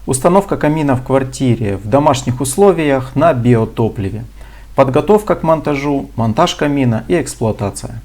Установка камина в квартире в домашних условиях на биотопливе. Подготовка к монтажу, монтаж камина и эксплуатация.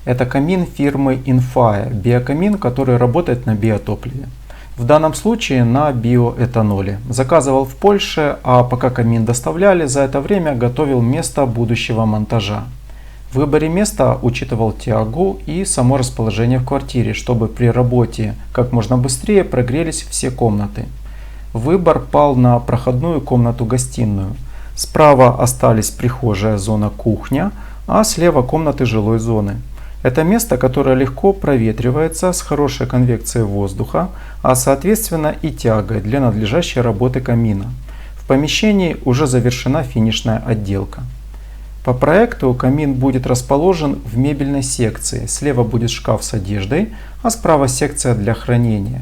Это камин фирмы Infire, биокамин, который работает на биотопливе. В данном случае на биоэтаноле. Заказывал в Польше, а пока камин доставляли, за это время готовил место будущего монтажа. В выборе места учитывал тягу и само расположение в квартире, чтобы при работе как можно быстрее прогрелись все комнаты. Выбор пал на проходную комнату-гостиную. Справа остались прихожая, зона, кухня, а слева комнаты жилой зоны. Это место, которое легко проветривается с хорошей конвекцией воздуха, а соответственно и тягой для надлежащей работы камина. В помещении уже завершена финишная отделка. По проекту камин будет расположен в мебельной секции. Слева будет шкаф с одеждой, а справа секция для хранения.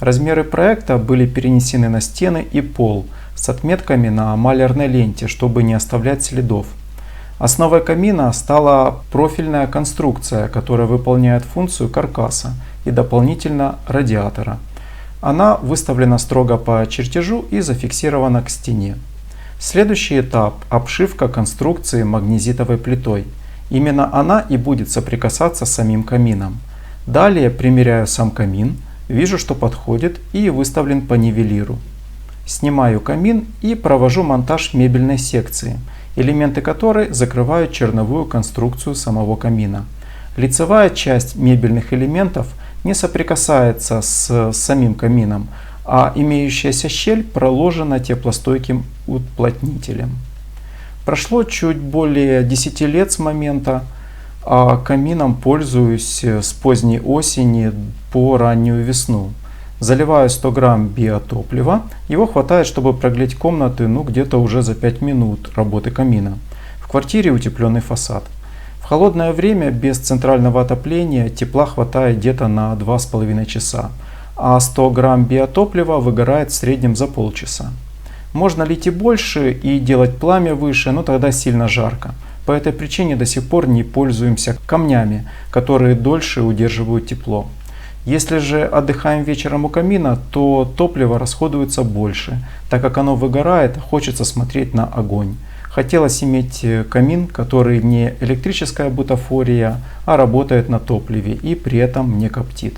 Размеры проекта были перенесены на стены и пол с отметками на малярной ленте, чтобы не оставлять следов. Основой камина стала профильная конструкция, которая выполняет функцию каркаса и дополнительно радиатора. Она выставлена строго по чертежу и зафиксирована к стене. Следующий этап – обшивка конструкции магнезитовой плитой. Именно она и будет соприкасаться с самим камином. Далее примеряю сам камин, вижу, что подходит и выставлен по нивелиру. Снимаю камин и провожу монтаж мебельной секции, элементы которой закрывают черновую конструкцию самого камина. Лицевая часть мебельных элементов не соприкасается с самим камином, а имеющаяся щель проложена теплостойким уплотнителем. Прошло чуть более 10 лет с момента, а камином пользуюсь с поздней осени по раннюю весну. Заливаю 100 грамм биотоплива. Его хватает, чтобы прогреть комнаты где-то уже за 5 минут работы камина. В квартире утепленный фасад. В холодное время без центрального отопления тепла хватает где-то на 2,5 часа, а 100 грамм биотоплива выгорает в среднем за полчаса. Можно лить и больше и делать пламя выше, но тогда сильно жарко. По этой причине до сих пор не пользуемся камнями, которые дольше удерживают тепло. Если же отдыхаем вечером у камина, то топливо расходуется больше, так как оно выгорает, хочется смотреть на огонь. Хотелось иметь камин, который не электрическая бутафория, а работает на топливе и при этом не коптит.